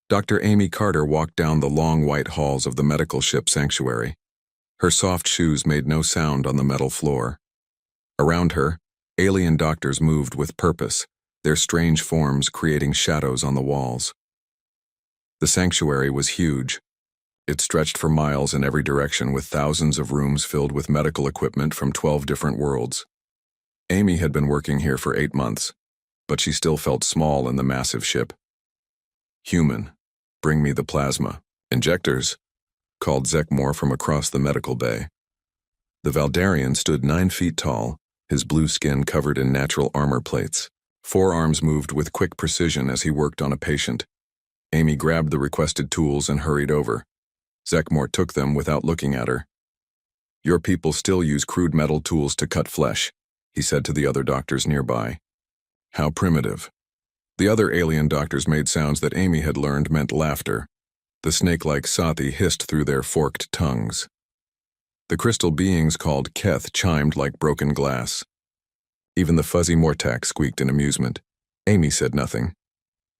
Dr. Amy Carter walked down the long white halls of the medical ship sanctuary. Her soft shoes made no sound on the metal floor. Around her, alien doctors moved with purpose, their strange forms creating shadows on the walls. The sanctuary was huge. It stretched for miles in every direction with thousands of rooms filled with medical equipment from 12 different worlds. Amy had been working here for 8 months, but she still felt small in the massive ship. "Human, bring me the plasma injectors," called Zekmore from across the medical bay. The Valdarian stood 9 feet tall, his blue skin covered in natural armor plates. 4 arms moved with quick precision as he worked on a patient. Amy grabbed the requested tools and hurried over. Zekmore took them without looking at her. "Your people still use crude metal tools to cut flesh," he said to the other doctors nearby. "How primitive." The other alien doctors made sounds that Amy had learned meant laughter. The snake-like Sathi hissed through their forked tongues. The crystal beings called Keth chimed like broken glass. Even the fuzzy Mortak squeaked in amusement. Amy said nothing.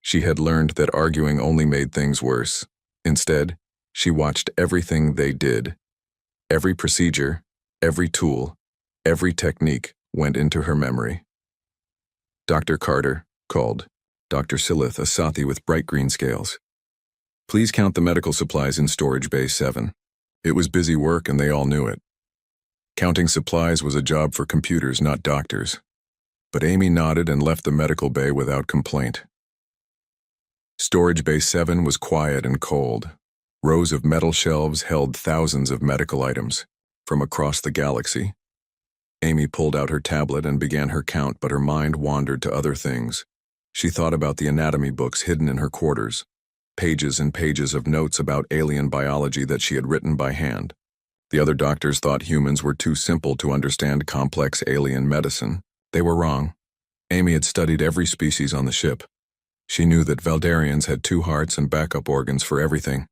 She had learned that arguing only made things worse. Instead, she watched everything they did. Every procedure, every tool, every technique went into her memory. "Dr. Carter," called Dr. Silith, a Sathi with bright green scales. "Please count the medical supplies in storage bay 7. It was busy work and they all knew it. Counting supplies was a job for computers, not doctors. But Amy nodded and left the medical bay without complaint. Storage bay 7 was quiet and cold. Rows of metal shelves held thousands of medical items from across the galaxy. Amy pulled out her tablet and began her count, but her mind wandered to other things. She thought about the anatomy books hidden in her quarters, pages and pages of notes about alien biology that she had written by hand. The other doctors thought humans were too simple to understand complex alien medicine. They were wrong. Amy had studied every species on the ship. She knew that Valdarians had 2 hearts and backup organs for everything.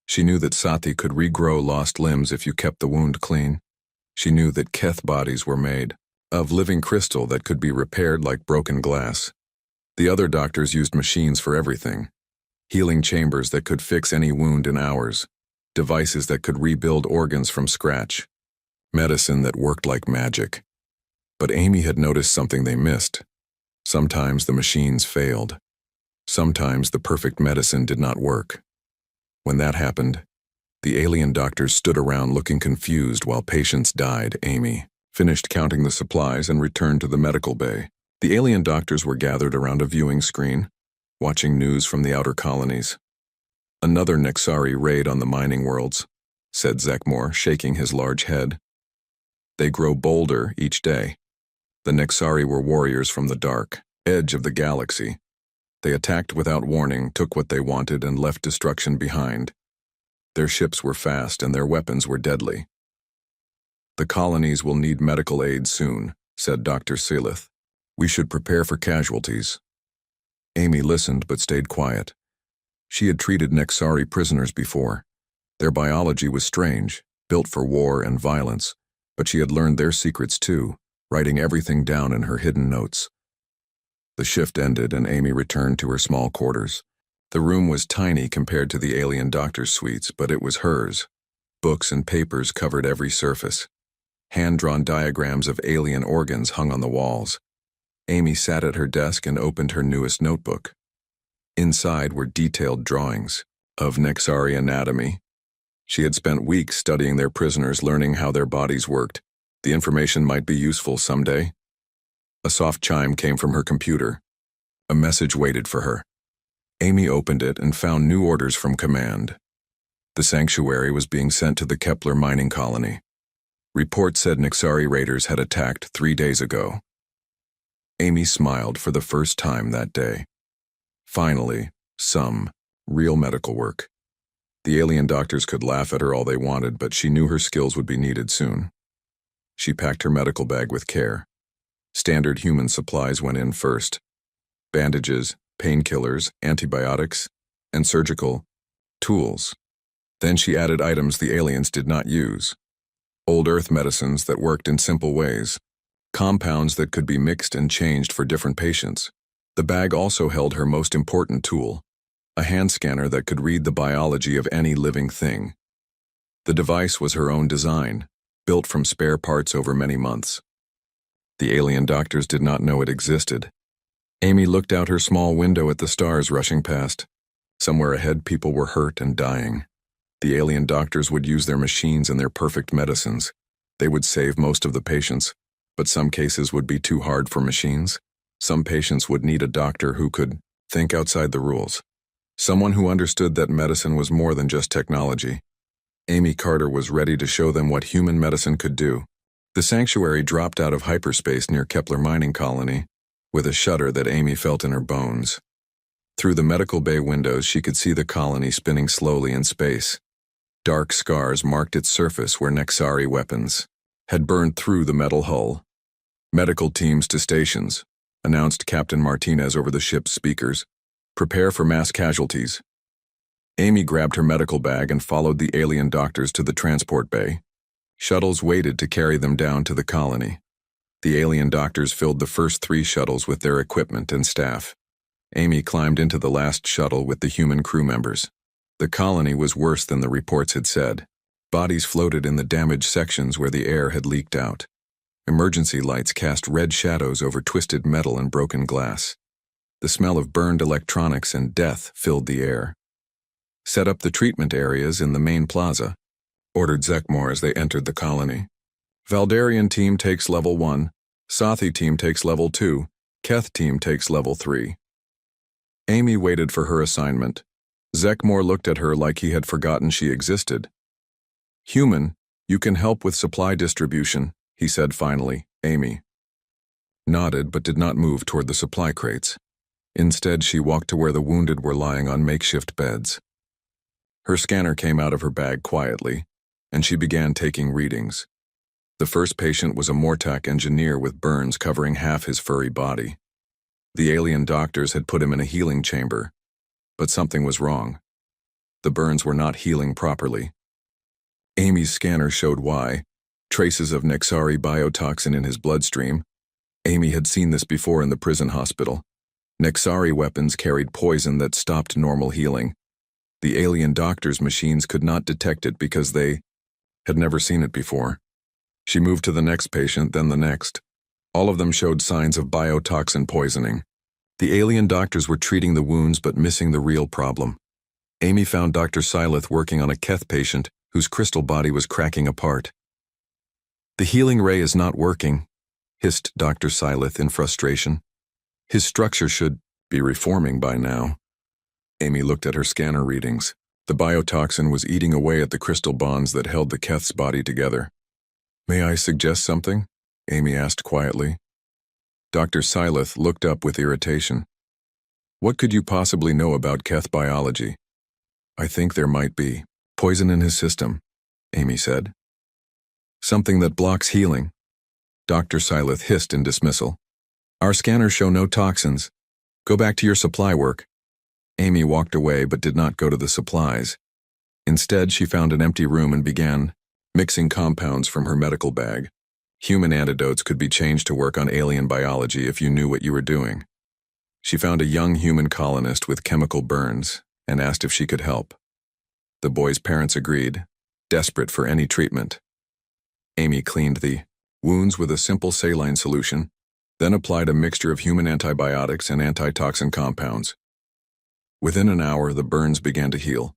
She knew that Sathi could regrow lost limbs if you kept the wound clean. She knew that Keth bodies were made of living crystal that could be repaired like broken glass. The other doctors used machines for everything. Healing chambers that could fix any wound in hours. Devices that could rebuild organs from scratch. Medicine that worked like magic. But Amy had noticed something they missed. Sometimes the machines failed. Sometimes the perfect medicine did not work. When that happened, the alien doctors stood around looking confused while patients died. Amy finished counting the supplies and returned to the medical bay. The alien doctors were gathered around a viewing screen, watching news from the outer colonies. "Another Nexari raid on the mining worlds," said Zekmore, shaking his large head. "They grow bolder each day. The Nexari were warriors from the dark edge of the galaxy. They attacked without warning, took what they wanted, and left destruction behind. Their ships were fast and their weapons were deadly. The colonies will need medical aid soon," said Dr. Silith. "We should prepare for casualties." Amy listened but stayed quiet. She had treated Nexari prisoners before. Their biology was strange, built for war and violence, but she had learned their secrets too, writing everything down in her hidden notes. The shift ended and Amy returned to her small quarters. The room was tiny compared to the alien doctor's suites, but it was hers. Books and papers covered every surface. Hand-drawn diagrams of alien organs hung on the walls. Amy sat at her desk and opened her newest notebook. Inside were detailed drawings of Nexari anatomy. She had spent weeks studying their prisoners, learning how their bodies worked. The information might be useful someday. A soft chime came from her computer. A message waited for her. Amy opened it and found new orders from command. The sanctuary was being sent to the Kepler mining colony. Reports said Nexari raiders had attacked 3 days ago. Amy smiled for the first time that day. Finally, some real medical work. The alien doctors could laugh at her all they wanted, but she knew her skills would be needed soon. She packed her medical bag with care. Standard human supplies went in first. Bandages, painkillers, antibiotics, and surgical tools. Then she added items the aliens did not use. Old Earth medicines that worked in simple ways. Compounds that could be mixed and changed for different patients. The bag also held her most important tool, a hand scanner that could read the biology of any living thing. The device was her own design, built from spare parts over many months. The alien doctors did not know it existed. Amy looked out her small window at the stars rushing past. Somewhere ahead, people were hurt and dying. The alien doctors would use their machines and their perfect medicines. They would save most of the patients, but some cases would be too hard for machines. Some patients would need a doctor who could think outside the rules. Someone who understood that medicine was more than just technology. Amy Carter was ready to show them what human medicine could do. The sanctuary dropped out of hyperspace near Kepler mining colony, with a shudder that Amy felt in her bones. Through the medical bay windows, she could see the colony spinning slowly in space. Dark scars marked its surface where Nexari weapons had burned through the metal hull. "Medical teams to stations," announced Captain Martinez over the ship's speakers. "Prepare for mass casualties." Amy grabbed her medical bag and followed the alien doctors to the transport bay. Shuttles waited to carry them down to the colony. The alien doctors filled the first 3 shuttles with their equipment and staff. Amy climbed into the last shuttle with the human crew members. The colony was worse than the reports had said. Bodies floated in the damaged sections where the air had leaked out. Emergency lights cast red shadows over twisted metal and broken glass. The smell of burned electronics and death filled the air. "Set up the treatment areas in the main plaza," ordered Zekmor as they entered the colony. "Valdarian team takes level 1, Sathi team takes level 2, Keth team takes level 3. Amy waited for her assignment. Zekmor looked at her like he had forgotten she existed. "Human, you can help with supply distribution," he said finally. Amy nodded but did not move toward the supply crates. Instead, she walked to where the wounded were lying on makeshift beds. Her scanner came out of her bag quietly, and she began taking readings. The first patient was a Mortak engineer with burns covering half his furry body. The alien doctors had put him in a healing chamber, but something was wrong. The burns were not healing properly. Amy's scanner showed why. Traces of Nexari biotoxin in his bloodstream. Amy had seen this before in the prison hospital. Nexari weapons carried poison that stopped normal healing. The alien doctors' machines could not detect it because they had never seen it before. She moved to the next patient, then the next. All of them showed signs of biotoxin poisoning. The alien doctors were treating the wounds but missing the real problem. Amy found Dr. Silith working on a Keth patient whose crystal body was cracking apart. "The healing ray is not working," hissed Dr. Silith in frustration. "His structure should be reforming by now." Amy looked at her scanner readings. The biotoxin was eating away at the crystal bonds that held the Keth's body together. "May I suggest something?" Amy asked quietly. Dr. Silith looked up with irritation. "What could you possibly know about Keth biology?" "I think there might be poison in his system," Amy said. "Something that blocks healing." Dr. Silith hissed in dismissal. "Our scanners show no toxins. Go back to your supply work." Amy walked away but did not go to the supplies. Instead, she found an empty room and began mixing compounds from her medical bag. Human antidotes could be changed to work on alien biology if you knew what you were doing. She found a young human colonist with chemical burns and asked if she could help. The boy's parents agreed, desperate for any treatment. Amy cleaned the wounds with a simple saline solution, then applied a mixture of human antibiotics and antitoxin compounds. Within an hour, the burns began to heal.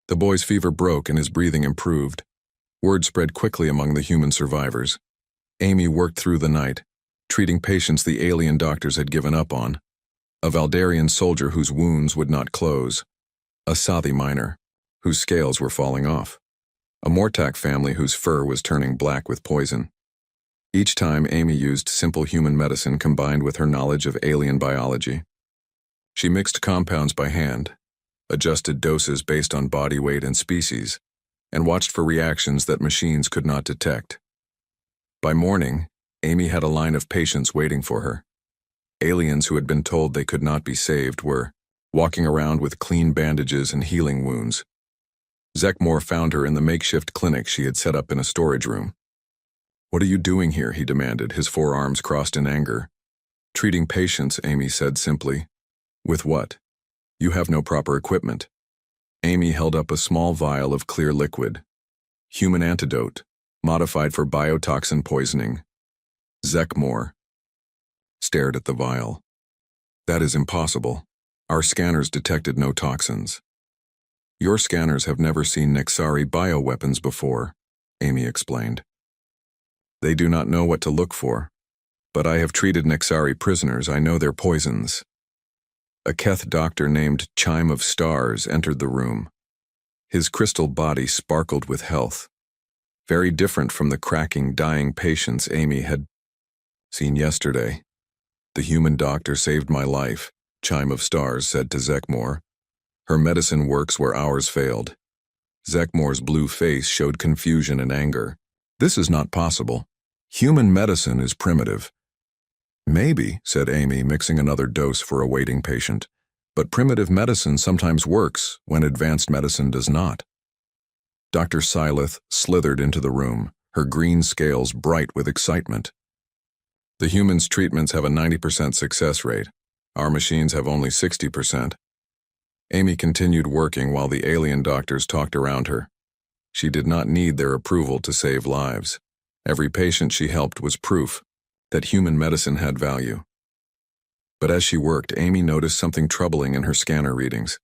The boy's fever broke and his breathing improved. Word spread quickly among the human survivors. Amy worked through the night, treating patients the alien doctors had given up on. A Valdarian soldier whose wounds would not close. A Sathi miner, whose scales were falling off. A Mortak family whose fur was turning black with poison. Each time, Amy used simple human medicine combined with her knowledge of alien biology. She mixed compounds by hand, adjusted doses based on body weight and species, and watched for reactions that machines could not detect. By morning, Amy had a line of patients waiting for her. Aliens who had been told they could not be saved were walking around with clean bandages and healing wounds. Zekmor found her in the makeshift clinic she had set up in a storage room. "What are you doing here?" he demanded, his forearms crossed in anger. "Treating patients," Amy said simply. "With what?" You have no proper equipment. Amy held up a small vial of clear liquid. Human antidote, modified for biotoxin poisoning. Zekmore stared at the vial. That is impossible. Our scanners detected no toxins. Your scanners have never seen Nexari bioweapons before, Amy explained. They do not know what to look for, but I have treated Nexari prisoners. I know their poisons. A Keth doctor named Chime of Stars entered the room. His crystal body sparkled with health, very different from the cracking, dying patients Amy had seen yesterday. The human doctor saved my life, Chime of Stars said to Zekmore. Her medicine works where ours failed. Zekmore's blue face showed confusion and anger. This is not possible. Human medicine is primitive. Maybe, said Amy, mixing another dose for a waiting patient, but primitive medicine sometimes works when advanced medicine does not. Dr. Silith slithered into the room, her green scales bright with excitement. The humans' treatments have a 90% success rate. Our machines have only 60%. Amy continued working while the alien doctors talked around her. She did not need their approval to save lives. Every patient she helped was proof that human medicine had value. But as she worked, Amy noticed something troubling in her scanner readings.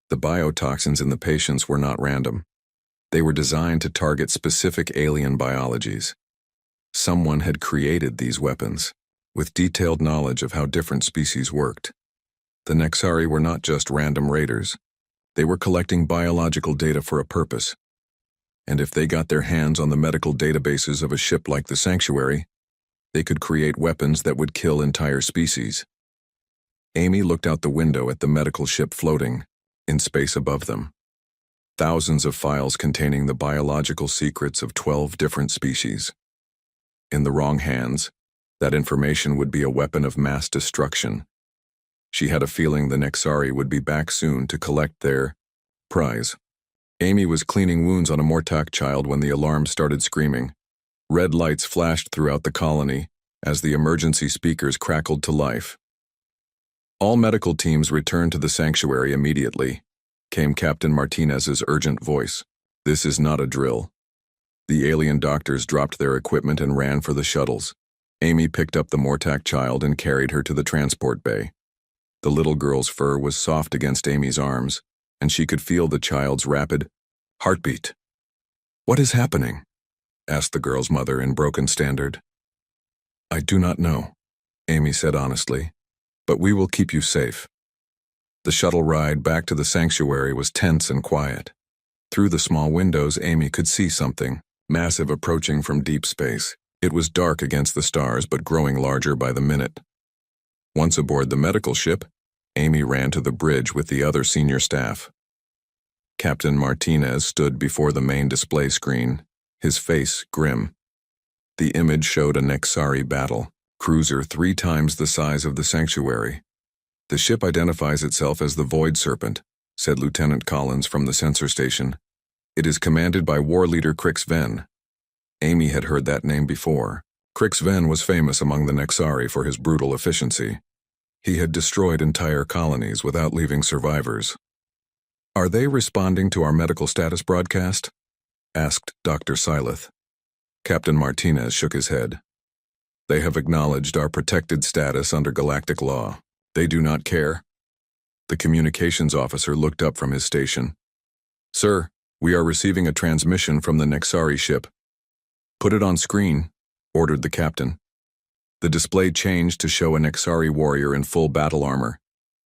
The biotoxins in the patients were not random. They were designed to target specific alien biologies. Someone had created these weapons, with detailed knowledge of how different species worked. The Nexari were not just random raiders. They were collecting biological data for a purpose. And if they got their hands on the medical databases of a ship like the Sanctuary, they could create weapons that would kill entire species. Amy looked out the window at the medical ship floating in space above them. Thousands of files containing the biological secrets of 12 different species. In the wrong hands, that information would be a weapon of mass destruction. She had a feeling the Nexari would be back soon to collect their prize. Amy was cleaning wounds on a Mortak child when the alarm started screaming. Red lights flashed throughout the colony as the emergency speakers crackled to life. All medical teams returned to the sanctuary immediately, came Captain Martinez's urgent voice. This is not a drill. The alien doctors dropped their equipment and ran for the shuttles. Amy picked up the Mortak child and carried her to the transport bay. The little girl's fur was soft against Amy's arms, and she could feel the child's rapid heartbeat. What is happening? Asked the girl's mother in broken standard. I do not know, Amy said honestly, but we will keep you safe. The shuttle ride back to the sanctuary was tense and quiet. Through the small windows, Amy could see something massive approaching from deep space. It was dark against the stars, but growing larger by the minute. Once aboard the medical ship, Amy ran to the bridge with the other senior staff. Captain Martinez stood before the main display screen, his face grim. The image showed a Nexari battle, cruiser 3 times the size of the Sanctuary. The ship identifies itself as the Void Serpent, said Lieutenant Collins from the sensor station. It is commanded by war leader Crix Ven. Amy had heard that name before. Crix Ven was famous among the Nexari for his brutal efficiency. He had destroyed entire colonies without leaving survivors. Are they responding to our medical status broadcast? Asked Dr. Silith. Captain Martinez shook his head. They have acknowledged our protected status under galactic law. They do not care. The communications officer looked up from his station. Sir, we are receiving a transmission from the Nexari ship. Put it on screen, ordered the captain. The display changed to show a Nexari warrior in full battle armor.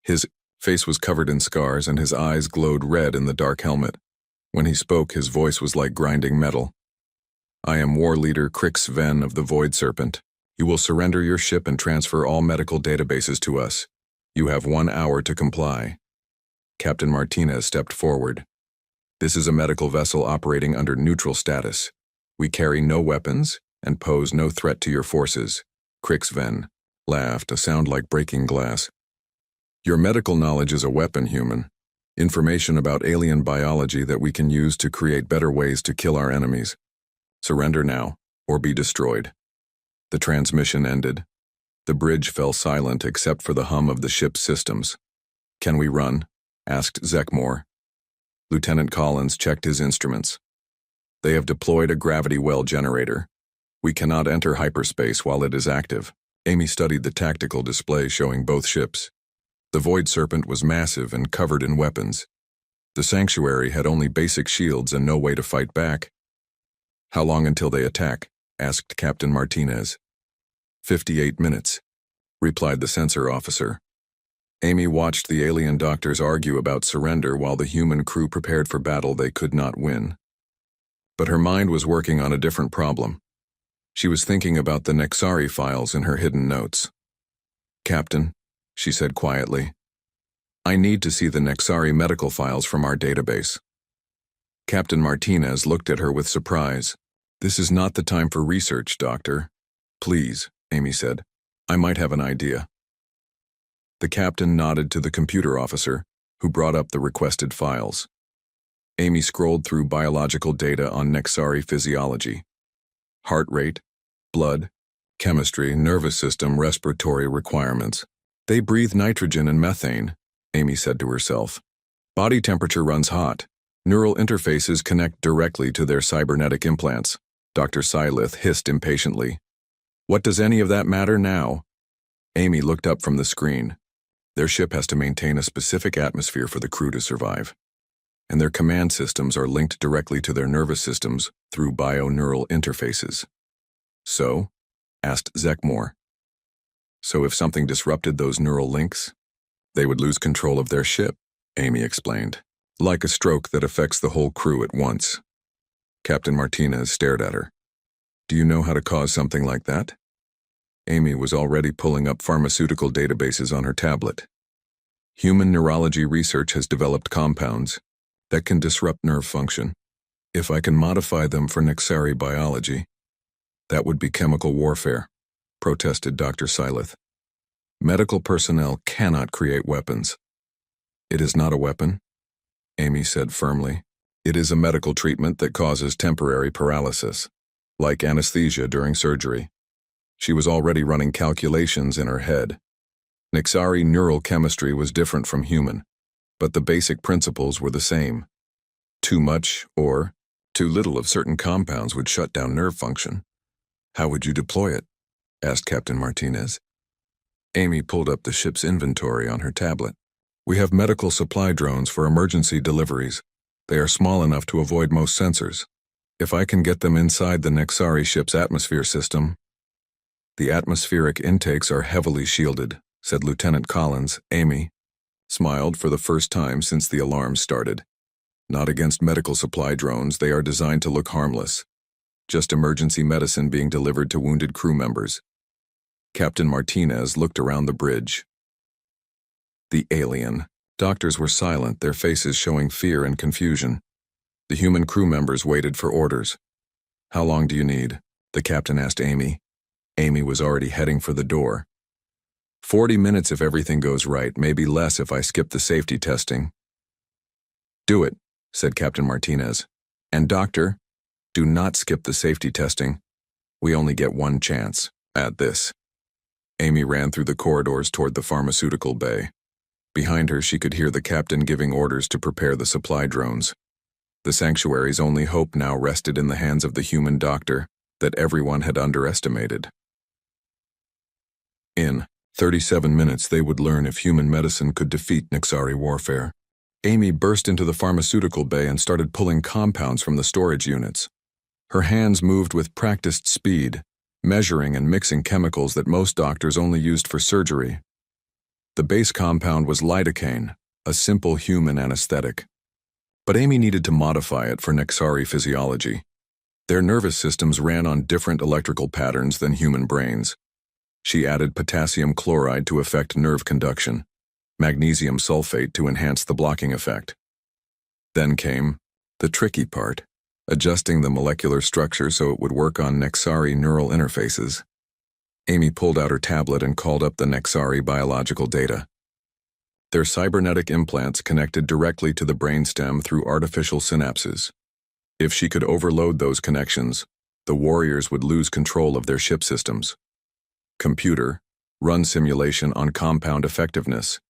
His face was covered in scars and his eyes glowed red in the dark helmet. When he spoke, his voice was like grinding metal. I am war leader Crix Ven of the Void Serpent. You will surrender your ship and transfer all medical databases to us. You have 1 hour to comply. Captain Martinez stepped forward. This is a medical vessel operating under neutral status. We carry no weapons and pose no threat to your forces. Crix Ven laughed, a sound like breaking glass. Your medical knowledge is a weapon, human. Information about alien biology that we can use to create better ways to kill our enemies. Surrender now, or be destroyed. The transmission ended. The bridge fell silent except for the hum of the ship's systems. Can we run? asked Zekmore. Lieutenant Collins checked his instruments. They have deployed a gravity well generator. We cannot enter hyperspace while it is active. Amy studied the tactical display showing both ships. The Void Serpent was massive and covered in weapons. The Sanctuary had only basic shields and no way to fight back. How long until they attack? Asked Captain Martinez. 58 minutes, replied the sensor officer. Amy watched the alien doctors argue about surrender while the human crew prepared for battle they could not win. But her mind was working on a different problem. She was thinking about the Nexari files in her hidden notes. Captain, she said quietly, I need to see the Nexari medical files from our database. Captain Martinez looked at her with surprise. This is not the time for research, Doctor. Please, Amy said. I might have an idea. The captain nodded to the computer officer, who brought up the requested files. Amy scrolled through biological data on Nexari physiology. Heart rate, blood, chemistry, nervous system, respiratory requirements. They breathe nitrogen and methane, Amy said to herself. Body temperature runs hot. Neural interfaces connect directly to their cybernetic implants. Dr. Sylith hissed impatiently. What does any of that matter now? Amy looked up from the screen. Their ship has to maintain a specific atmosphere for the crew to survive. And their command systems are linked directly to their nervous systems through bio-neural interfaces. So? Asked Zekmore. So if something disrupted those neural links, they would lose control of their ship, Amy explained. Like a stroke that affects the whole crew at once. Captain Martinez stared at her. Do you know how to cause something like that? Amy was already pulling up pharmaceutical databases on her tablet. Human neurology research has developed compounds that can disrupt nerve function. If I can modify them for Nexari biology, that would be chemical warfare, protested Dr. Sylith. Medical personnel cannot create weapons. It is not a weapon, Amy said firmly. It is a medical treatment that causes temporary paralysis, like anesthesia during surgery. She was already running calculations in her head. Nexari neural chemistry was different from human, but the basic principles were the same. Too much or too little of certain compounds would shut down nerve function. How would you deploy it? Asked Captain Martinez. Amy pulled up the ship's inventory on her tablet. We have medical supply drones for emergency deliveries. They are small enough to avoid most sensors. If I can get them inside the Nexari ship's atmosphere system. The atmospheric intakes are heavily shielded, said Lieutenant Collins. Amy smiled for the first time since the alarm started. Not against medical supply drones, they are designed to look harmless. Just emergency medicine being delivered to wounded crew members. Captain Martinez looked around the bridge. The alien. Doctors were silent, their faces showing fear and confusion. The human crew members waited for orders. How long do you need? The captain asked Amy. Amy was already heading for the door. 40 minutes if everything goes right, maybe less if I skip the safety testing. Do it, said Captain Martinez. And doctor, do not skip the safety testing. We only get one chance. Add this. Amy ran through the corridors toward the pharmaceutical bay. Behind her, she could hear the captain giving orders to prepare the supply drones. The sanctuary's only hope now rested in the hands of the human doctor that everyone had underestimated. In 37 minutes, they would learn if human medicine could defeat Nexari warfare. Amy burst into the pharmaceutical bay and started pulling compounds from the storage units. Her hands moved with practiced speed, measuring and mixing chemicals that most doctors only used for surgery. The base compound was lidocaine, a simple human anesthetic. But Amy needed to modify it for Nexari physiology. Their nervous systems ran on different electrical patterns than human brains. She added potassium chloride to affect nerve conduction, magnesium sulfate to enhance the blocking effect. Then came the tricky part, adjusting the molecular structure so it would work on Nexari neural interfaces. Amy pulled out her tablet and called up the Nexari biological data. Their cybernetic implants connected directly to the brainstem through artificial synapses. If she could overload those connections, the warriors would lose control of their ship systems. Computer, run simulation on compound effectiveness.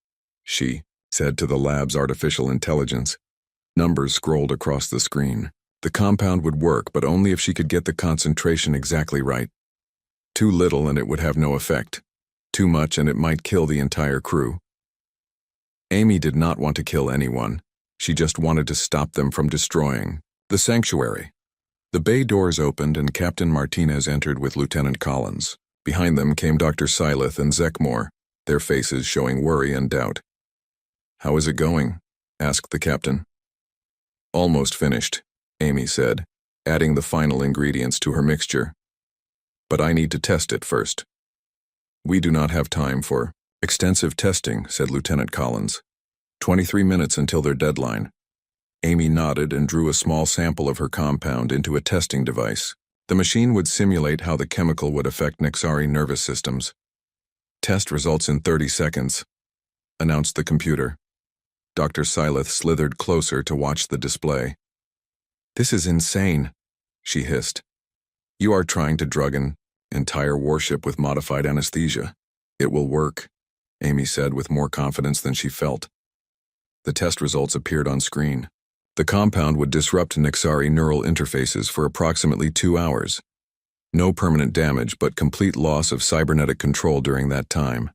She said to the lab's artificial intelligence. Numbers scrolled across the screen. The compound would work, but only if she could get the concentration exactly right. Too little and it would have no effect. Too much and it might kill the entire crew. Amy did not want to kill anyone. She just wanted to stop them from destroying the sanctuary. The bay doors opened and Captain Martinez entered with Lieutenant Collins. Behind them came Dr. Syleth and Zekmore, their faces showing worry and doubt. "How is it going?" asked the captain. "Almost finished," Amy said, adding the final ingredients to her mixture. "But I need to test it first." "We do not have time for extensive testing," said Lieutenant Collins. 23 minutes until their deadline." Amy nodded and drew a small sample of her compound into a testing device. The machine would simulate how the chemical would affect Nexari nervous systems. "Test results in 30 seconds, announced the computer. Dr. Syleth slithered closer to watch the display. "This is insane," she hissed. "You are trying to drug an entire warship with modified anesthesia." "It will work," Amy said with more confidence than she felt. The test results appeared on screen. The compound would disrupt Nexari neural interfaces for approximately 2 hours. No permanent damage, but complete loss of cybernetic control during that time.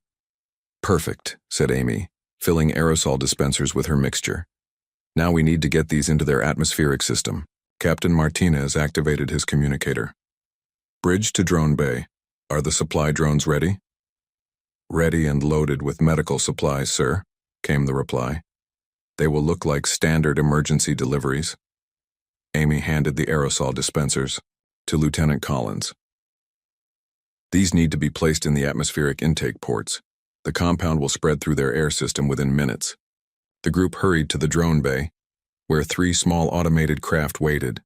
"Perfect," said Amy, filling aerosol dispensers with her mixture. "Now we need to get these into their atmospheric system." Captain Martinez activated his communicator. "Bridge to drone bay. Are the supply drones ready?" "Ready and loaded with medical supplies, sir," came the reply. "They will look like standard emergency deliveries." Amy handed the aerosol dispensers to Lieutenant Collins. "These need to be placed in the atmospheric intake ports. The compound will spread through their air system within minutes." The group hurried to the drone bay, where 3 small automated craft waited.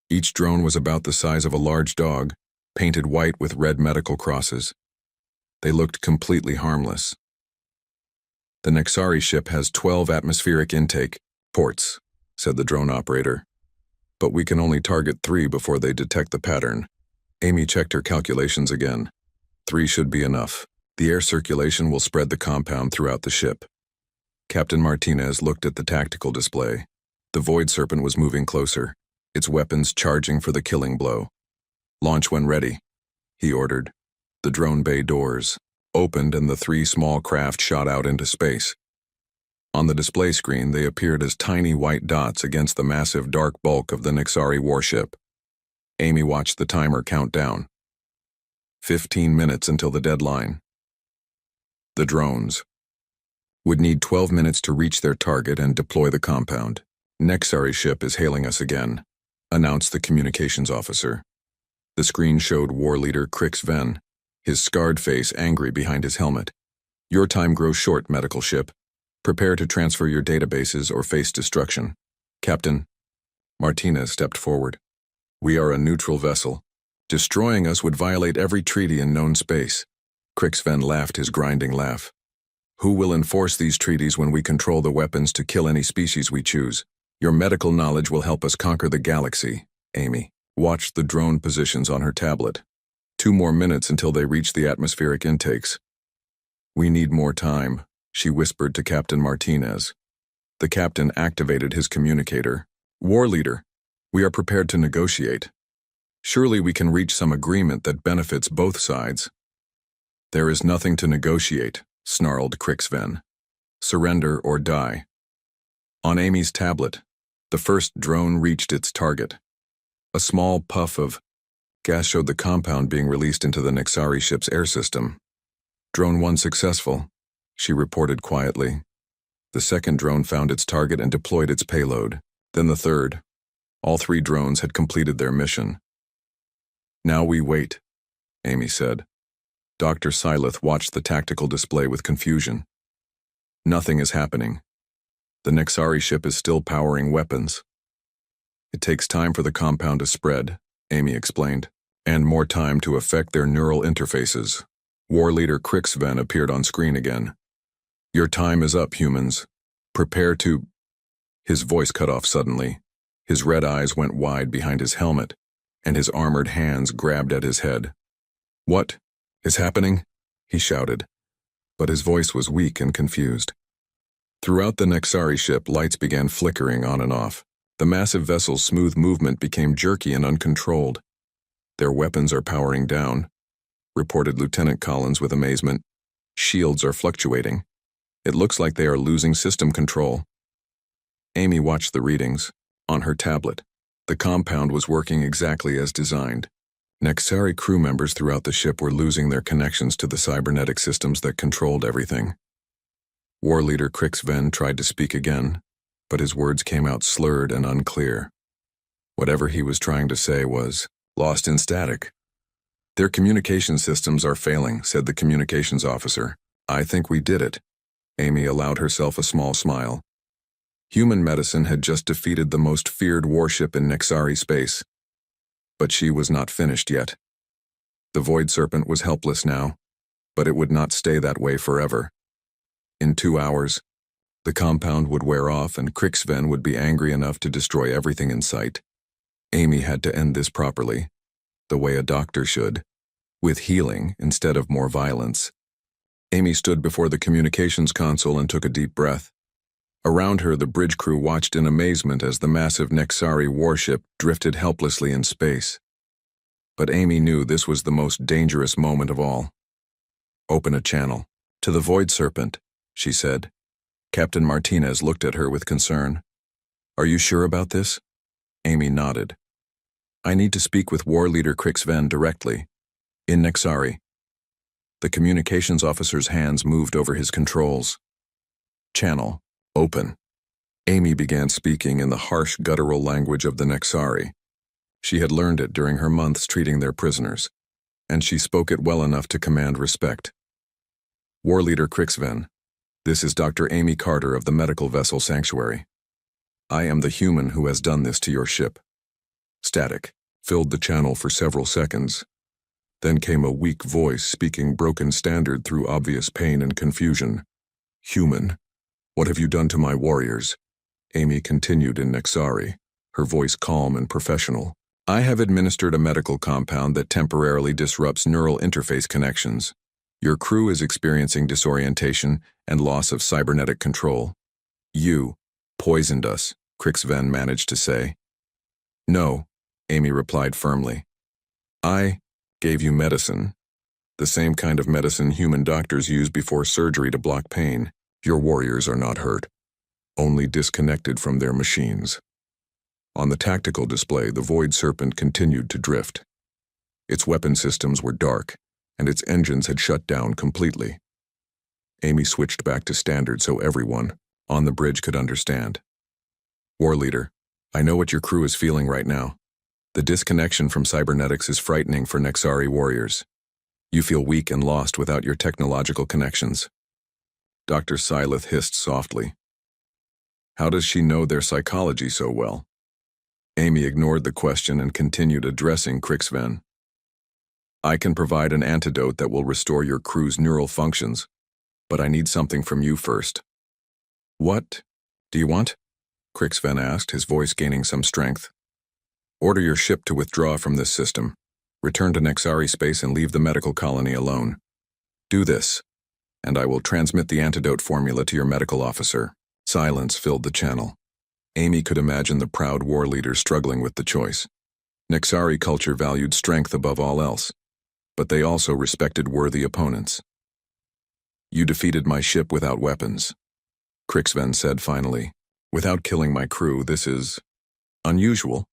Each drone was about the size of a large dog, painted white with red medical crosses. They looked completely harmless. "The Nexari ship has 12 atmospheric intake ports," said the drone operator. "But we can only target 3 before they detect the pattern." Amy checked her calculations again. 3 should be enough. The air circulation will spread the compound throughout the ship. Captain Martinez looked at the tactical display. The Void Serpent was moving closer, its weapons charging for the killing blow. "Launch when ready," he ordered. The drone bay doors opened and the 3 small craft shot out into space. On the display screen, they appeared as tiny white dots against the massive dark bulk of the Nexari warship. Amy watched the timer count down. 15 minutes until the deadline. The drones would need 12 minutes to reach their target and deploy the compound. "Nexari ship is hailing us again," announced the communications officer. The screen showed War Leader Crix Ven, his scarred face angry behind his helmet. "Your time grows short, medical ship. Prepare to transfer your databases or face destruction." "Captain." Martinez stepped forward. "We are a neutral vessel. Destroying us would violate every treaty in known space." Crix Ven laughed his grinding laugh. "Who will enforce these treaties when we control the weapons to kill any species we choose? Your medical knowledge will help us conquer the galaxy." Amy watched the drone positions on her tablet. 2 more minutes until they reached the atmospheric intakes. "We need more time," she whispered to Captain Martinez. The captain activated his communicator. "War Leader, we are prepared to negotiate. Surely we can reach some agreement that benefits both sides." "There is nothing to negotiate," snarled Crix Ven. "Surrender or die." On Amy's tablet, the first drone reached its target. A small puff of gas showed the compound being released into the Nexari ship's air system. "Drone 1 successful," she reported quietly. The second drone found its target and deployed its payload. Then the third. All 3 drones had completed their mission. "Now we wait," Amy said. Dr. Syleth watched the tactical display with confusion. "Nothing is happening. The Nexari ship is still powering weapons." "It takes time for the compound to spread," Amy explained, "and more time to affect their neural interfaces." War Leader Crix Ven appeared on screen again. "Your time is up, humans. Prepare to—" His voice cut off suddenly. His red eyes went wide behind his helmet, and his armored hands grabbed at his head. "What is happening?" he shouted, but his voice was weak and confused. Throughout the Nexari ship, lights began flickering on and off. The massive vessel's smooth movement became jerky and uncontrolled. "Their weapons are powering down," reported Lieutenant Collins with amazement. "Shields are fluctuating. It looks like they are losing system control." Amy watched the readings. On her tablet, the compound was working exactly as designed. Nexari crew members throughout the ship were losing their connections to the cybernetic systems that controlled everything. War Leader Crix Ven tried to speak again, but his words came out slurred and unclear. Whatever he was trying to say was lost in static. "Their communication systems are failing," said the communications officer. "I think we did it." Amy allowed herself a small smile. Human medicine had just defeated the most feared warship in Nexari space. But she was not finished yet. The Void Serpent was helpless now, but it would not stay that way forever. In 2 hours, the compound would wear off and Crix Ven would be angry enough to destroy everything in sight. Amy had to end this properly, the way a doctor should, with healing instead of more violence. Amy stood before the communications console and took a deep breath. Around her, the bridge crew watched in amazement as the massive Nexari warship drifted helplessly in space. But Amy knew this was the most dangerous moment of all. "Open a channel. To the Void Serpent," she said. Captain Martinez looked at her with concern. "Are you sure about this?" Amy nodded. "I need to speak with War Leader Crix Ven directly. In Nexari." The communications officer's hands moved over his controls. "Channel. Open." Amy began speaking in the harsh, guttural language of the Nexari. She had learned it during her months treating their prisoners, and she spoke it well enough to command respect. "War Leader Crix Ven, this is Dr. Amy Carter of the medical vessel Sanctuary. I am the human who has done this to your ship." Static filled the channel for several seconds. Then came a weak voice speaking broken standard through obvious pain and confusion. "Human, what have you done to my warriors?" Amy continued in Nexari, her voice calm and professional. "I have administered a medical compound that temporarily disrupts neural interface connections. Your crew is experiencing disorientation and loss of cybernetic control. You poisoned us," Crix Ven managed to say. "No," Amy replied firmly. "I gave you medicine. The same kind of medicine human doctors use before surgery to block pain. Your warriors are not hurt, only disconnected from their machines." On the tactical display, the Void Serpent continued to drift. Its weapon systems were dark, and its engines had shut down completely. Amy switched back to standard so everyone on the bridge could understand. "War Leader, I know what your crew is feeling right now. The disconnection from cybernetics is frightening for Nexari warriors. You feel weak and lost without your technological connections." Dr. Silith hissed softly. How does she know their psychology so well? Amy ignored the question and continued addressing Crix Ven. "I can provide an antidote that will restore your crew's neural functions, but I need something from you first." "What do you want?" Crix Ven asked, his voice gaining some strength. "Order your ship to withdraw from this system. Return to Nexari space and leave the medical colony alone. Do this, and I will transmit the antidote formula to your medical officer." Silence filled the channel. Amy could imagine the proud war leader struggling with the choice. Nexari culture valued strength above all else, but they also respected worthy opponents. "You defeated my ship without weapons," Crix Ven said finally. "Without killing my crew, this is unusual."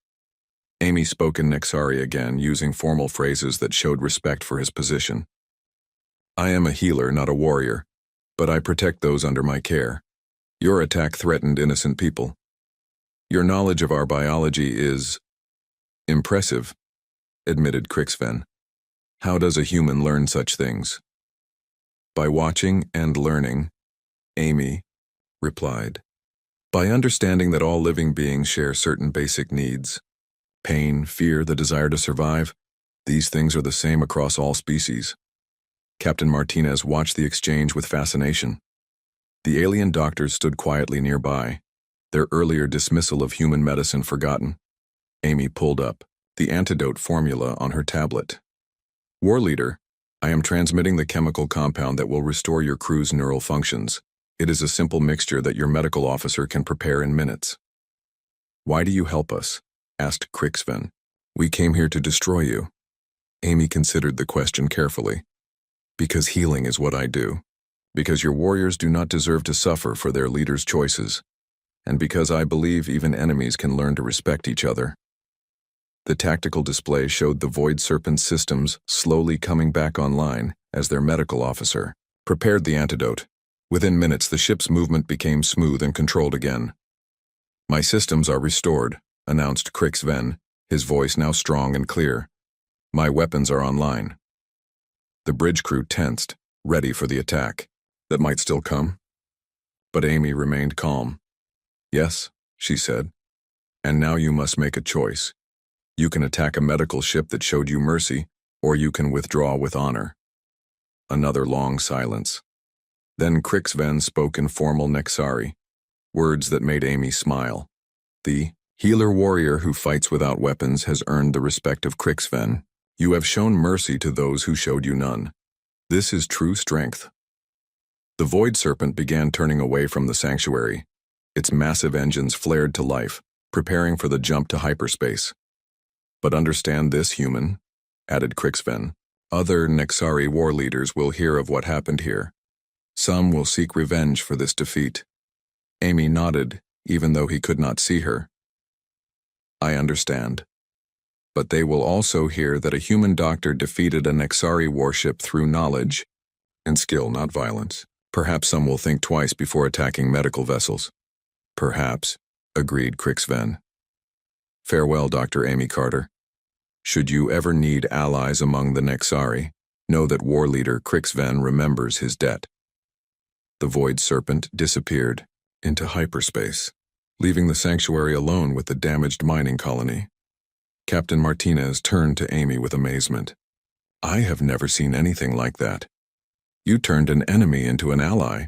Amy spoke in Nexari again, using formal phrases that showed respect for his position. "I am a healer, not a warrior, but I protect those under my care. Your attack threatened innocent people. Your knowledge of our biology is impressive," admitted Crix Ven. "How does a human learn such things?" "By watching and learning," Amy replied. "By understanding that all living beings share certain basic needs. Pain, fear, the desire to survive. These things are the same across all species." Captain Martinez watched the exchange with fascination. The alien doctors stood quietly nearby, their earlier dismissal of human medicine forgotten. Amy pulled up the antidote formula on her tablet. "War Leader, I am transmitting the chemical compound that will restore your crew's neural functions. It is a simple mixture that your medical officer can prepare in minutes. Why do you help us? Asked Crixven. We came here to destroy you. Amy considered the question carefully. Because healing is what I do. Because your warriors do not deserve to suffer for their leaders' choices. And because I believe even enemies can learn to respect each other. The tactical display showed the Void Serpent systems slowly coming back online as their medical officer prepared the antidote. Within minutes, the ship's movement became smooth and controlled again. My systems are restored, announced Crixven, his voice now strong and clear. My weapons are online. The bridge crew tensed, ready for the attack that might still come. But Amy remained calm. Yes, she said. And now you must make a choice. You can attack a medical ship that showed you mercy, or you can withdraw with honor. Another long silence. Then Crixven spoke in formal Nexari, words that made Amy smile. The healer warrior who fights without weapons has earned the respect of Crixven. You have shown mercy to those who showed you none. This is true strength. The Void Serpent began turning away from the sanctuary. Its massive engines flared to life, preparing for the jump to hyperspace. But understand this, human, added Crixven. Other Nexari war leaders will hear of what happened here. Some will seek revenge for this defeat. Amy nodded, even though he could not see her. I understand. But they will also hear that a human doctor defeated a Nexari warship through knowledge and skill, not violence. Perhaps some will think twice before attacking medical vessels. Perhaps, agreed Crixven. Farewell, Dr. Amy Carter. Should you ever need allies among the Nexari, know that war leader Crixven remembers his debt. The Void Serpent disappeared into hyperspace, leaving the sanctuary alone with the damaged mining colony. Captain Martinez turned to Amy with amazement. I have never seen anything like that. You turned an enemy into an ally.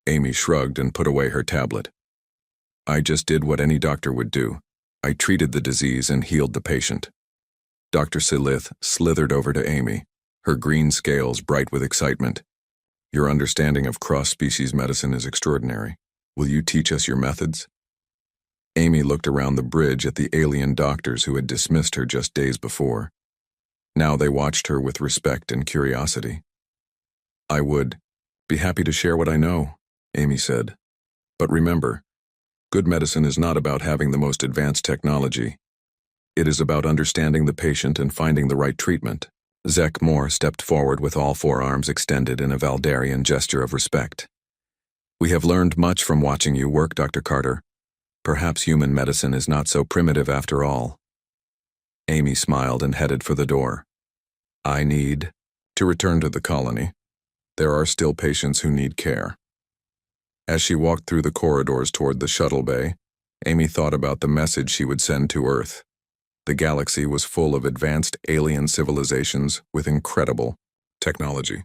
Amy shrugged and put away her tablet. I just did what any doctor would do. I treated the disease and healed the patient. Dr. Silith slithered over to Amy, her green scales bright with excitement. Your understanding of cross-species medicine is extraordinary. Will you teach us your methods? Amy looked around the bridge at the alien doctors who had dismissed her just days before. Now they watched her with respect and curiosity. I would be happy to share what I know, Amy said. But remember, good medicine is not about having the most advanced technology. It is about understanding the patient and finding the right treatment. Zek Moore stepped forward with all four arms extended in a Valdarian gesture of respect. We have learned much from watching you work, Dr. Carter. Perhaps human medicine is not so primitive after all. Amy smiled and headed for the door. I need to return to the colony. There are still patients who need care. As she walked through the corridors toward the shuttle bay, Amy thought about the message she would send to Earth. The galaxy was full of advanced alien civilizations with incredible technology.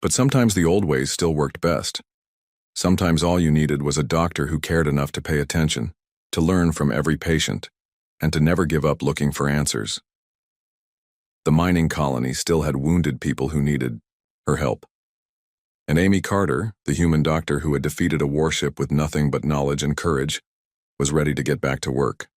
But sometimes the old ways still worked best. Sometimes all you needed was a doctor who cared enough to pay attention, to learn from every patient, and to never give up looking for answers. The mining colony still had wounded people who needed her help. And Amy Carter, the human doctor who had defeated a warship with nothing but knowledge and courage, was ready to get back to work.